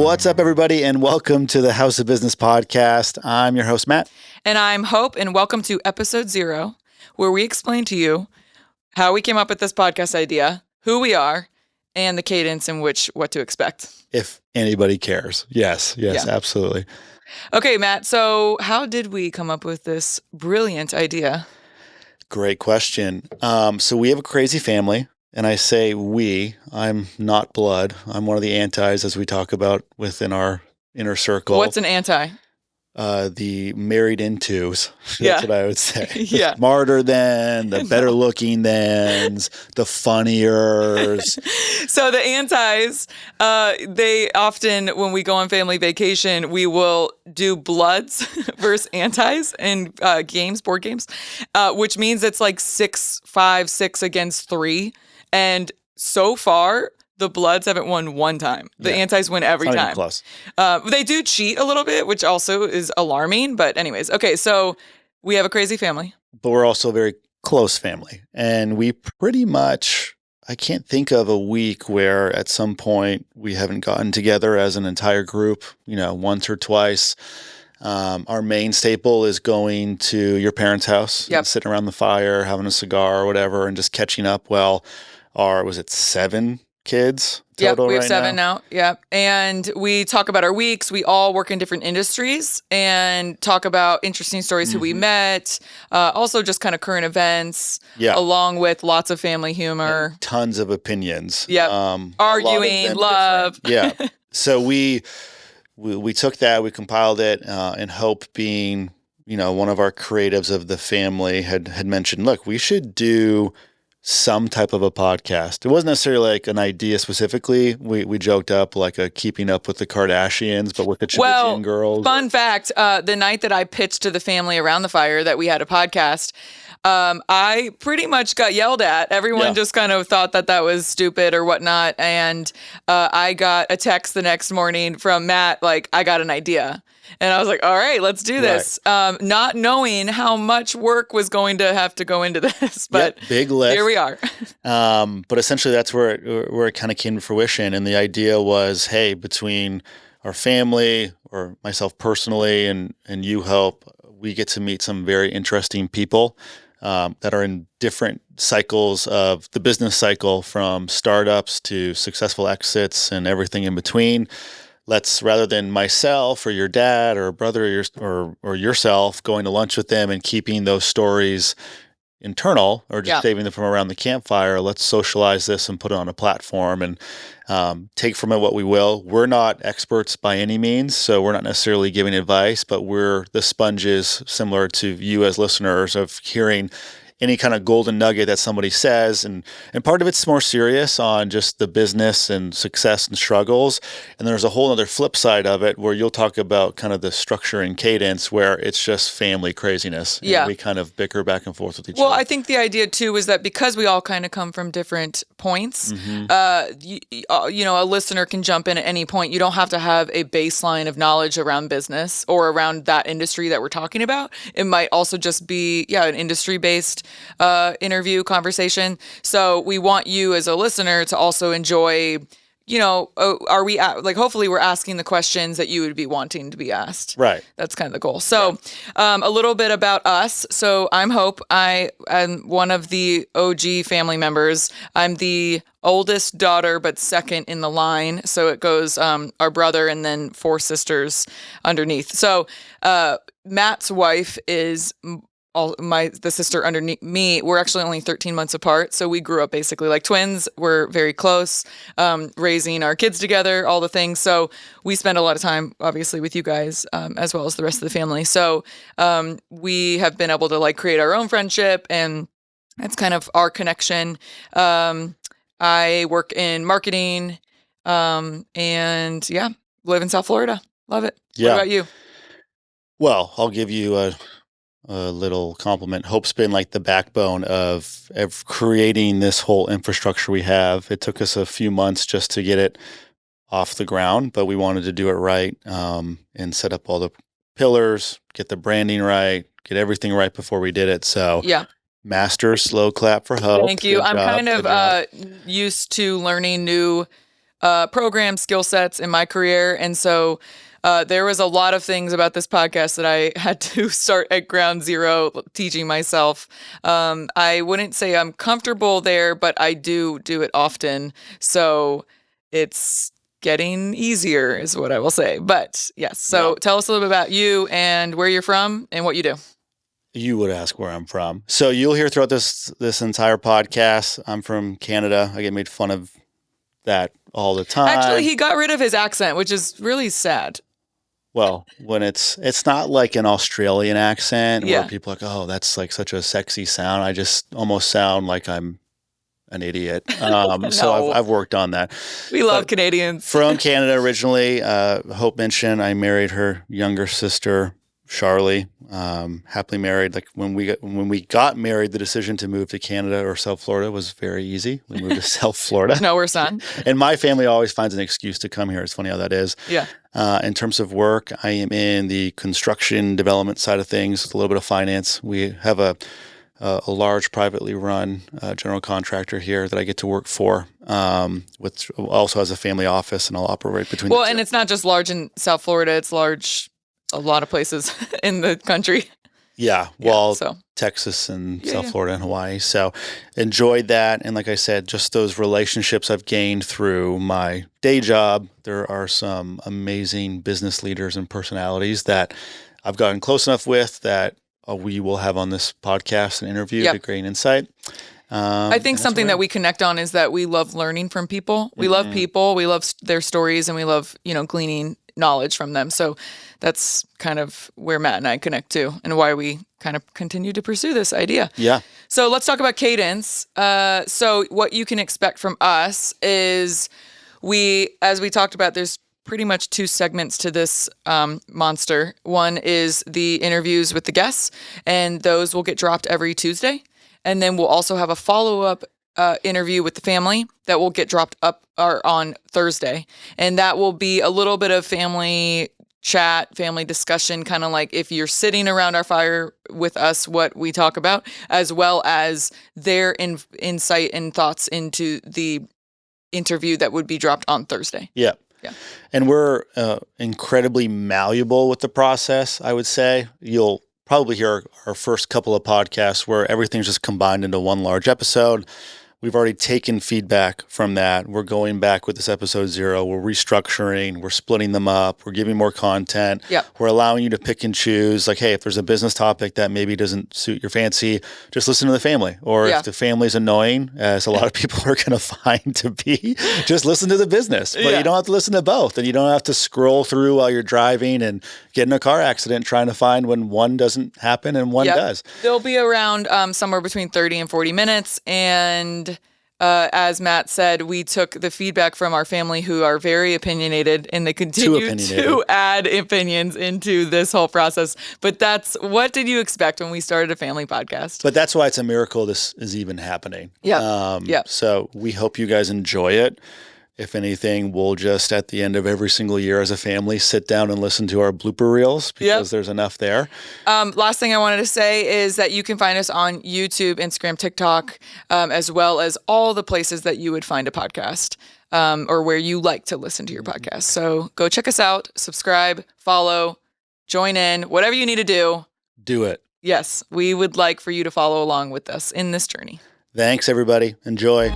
What's up, everybody, and welcome to the House of Business podcast. I'm your host, Matt. And I'm Hope, and welcome to episode 0, where we explain to you how we came up with this podcast idea, who we are, and the cadence in which what to expect. If anybody cares. Yes, absolutely. Okay, Matt, so how did we come up with this brilliant idea? Great question. So we have a crazy family, and I say we. I'm not blood. I'm one of the antis, as we talk about within our inner circle. What's an anti? The married intos. Yeah. That's what I would say. Yeah. The smarter than, the better looking thans, the funniers. So the antis, they often, when we go on family vacation, we will do bloods versus antis in board games, which means it's like 6 against 3. And so far, the bloods haven't won one time. The antis win every Not time. even close. They do cheat a little bit, which also is alarming. But anyways, okay, so we have a crazy family. But we're also a very close family. And we pretty much, I can't think of a week where at some point we haven't gotten together as an entire group, once or twice. Our main staple is going to your parents' house, and sitting around the fire, having a cigar or whatever, and just catching up. Well, was it 7 kids total? Yep, we have right 7 now. Yep. And we talk about our weeks. We all work in different industries and talk about interesting stories, who we met, also just kind of current events, along with lots of family humor. And tons of opinions. Yep. Arguing, love. Yeah. So we took that, we compiled it, and Hope being, one of our creatives of the family had mentioned, look, we should do some type of a podcast. It wasn't necessarily like an idea specifically. We joked up like a Keeping Up with the Kardashians, but with the Chibian girls. Fun fact, the night that I pitched to the family around the fire that we had a podcast, I pretty much got yelled at. Everyone just kind of thought that was stupid or whatnot. And I got a text the next morning from Matt, like, I got an idea. And I was like, all right, let's do this. Right. Not knowing how much work was going to have to go into this, but big lift. Here we are. But essentially that's where it kind of came to fruition. And the idea was, hey, between our family or myself personally and you, Hope, we get to meet some very interesting people that are in different cycles of the business cycle, from startups to successful exits and everything in between. Let's, rather than myself or your dad or brother or yourself going to lunch with them and keeping those stories internal or just saving them from around the campfire, let's socialize this and put it on a platform and take from it what we will. We're not experts by any means, so we're not necessarily giving advice, but we're the sponges, similar to you as listeners, of hearing any kind of golden nugget that somebody says. And part of it's more serious on just the business and success and struggles. And there's a whole other flip side of it where you'll talk about kind of the structure and cadence where it's just family craziness. And we kind of bicker back and forth with each other. Well, I think the idea too is that because we all kind of come from different points, a listener can jump in at any point. You don't have to have a baseline of knowledge around business or around that industry that we're talking about. It might also just be, an industry-based interview conversation. So we want you as a listener to also enjoy, hopefully we're asking the questions that you would be wanting to be asked. Right. That's kind of the goal. So a little bit about us. So I'm Hope. I am one of the OG family members. I'm the oldest daughter, but second in the line. So it goes our brother and then 4 sisters underneath. So Matt's wife is the sister underneath me. We're actually only 13 months apart, so we grew up basically like twins. We're very close, raising our kids together, all the things. So we spend a lot of time, obviously, with you guys, as well as the rest of the family. So we have been able to create our own friendship, and that's kind of our connection. I work in marketing, and live in South Florida. Love it. What about you? Well, I'll give you a little compliment. Hope's been like the backbone of creating this whole infrastructure we have. It took us a few months just to get it off the ground, but we wanted to do it right, and set up all the pillars, get the branding right, get everything right before we did it. So master slow clap for Hope. Thank you. I'm kind of used to learning new programs, skill sets in my career. And so there was a lot of things about this podcast that I had to start at ground zero teaching myself. I wouldn't say I'm comfortable there, but I do it often. So it's getting easier is what I will say. But yes, so Yeah. tell us a little bit about you and where you're from and what you do. You would ask where I'm from. So you'll hear throughout this entire podcast, I'm from Canada. I get made fun of that all the Actually, time. he got rid of his accent, which is really sad. Well, when it's not like an Australian accent where Yeah. people are like, oh, that's like such a sexy sound. I just almost sound like I'm an idiot. So No. I've worked on that. We love But Canadians. from Canada originally. Hope mentioned I married her younger sister, Charlie. Happily married. Like when we got married, the decision to move to Canada or South Florida was very easy. We moved to South Florida. No, we're son. And my family always finds an excuse to come here. It's funny how that is. Yeah. In terms of work, I am in the construction development side of things, a little bit of finance. We have a large privately run general contractor here that I get to work for, which also has a family office, and I'll operate between Well, the two. and it's not just large in South Florida, it's large a lot of places in the country. Yeah, Yeah, well, so Texas and Yeah, South yeah. Florida and Hawaii. So enjoyed that. And like I said, just those relationships I've gained through my day job. There are some amazing business leaders and personalities that I've gotten close enough with that we will have on this podcast and interview Yep. to gain insight. I think something that we connect on is that we love learning from people. We love people, we love their stories, and we love, gleaning knowledge from them. So that's kind of where Matt and I connect to and why we kind of continue to pursue this idea. Yeah. So let's talk about cadence. So what you can expect from us is as we talked about, there's pretty much two segments to this monster. One is the interviews with the guests, and those will get dropped every Tuesday. And then we'll also have a follow-up interview with the family that will get dropped up on Thursday. And that will be a little bit of family chat, family discussion, kind of like if you're sitting around our fire with us, what we talk about, as well as their insight and thoughts into the interview that would be dropped on Thursday. Yeah. Yeah. And we're incredibly malleable with the process, I would say. You'll probably hear our first couple of podcasts where everything's just combined into one large episode. We've already taken feedback from that. We're going back with this episode 0. We're restructuring. We're splitting them up. We're giving more content. Yep. We're allowing you to pick and choose. Like, hey, if there's a business topic that maybe doesn't suit your fancy, just listen to the family. Or Yeah. if the family's annoying, as a lot of people are going to find to be, just listen to the business. But Yeah. you don't have to listen to both. And you don't have to scroll through while you're driving and get in a car accident trying to find when one doesn't happen and one Yep. does. They'll be around somewhere between 30 and 40 minutes. And as Matt said, we took the feedback from our family who are very opinionated, and they continue opinionated. to add opinions into this whole process. But what did you expect when we started a family podcast? But that's why it's a miracle this is even happening. Yep. Yep. So we hope you guys enjoy it. If anything, we'll just at the end of every single year as a family sit down and listen to our blooper reels because there's enough there. Last thing I wanted to say is that you can find us on YouTube, Instagram, TikTok, as well as all the places that you would find a podcast or where you like to listen to your podcast. So go check us out, subscribe, follow, join in, whatever you need to do. Do it. Yes, we would like for you to follow along with us in this journey. Thanks, everybody. Enjoy.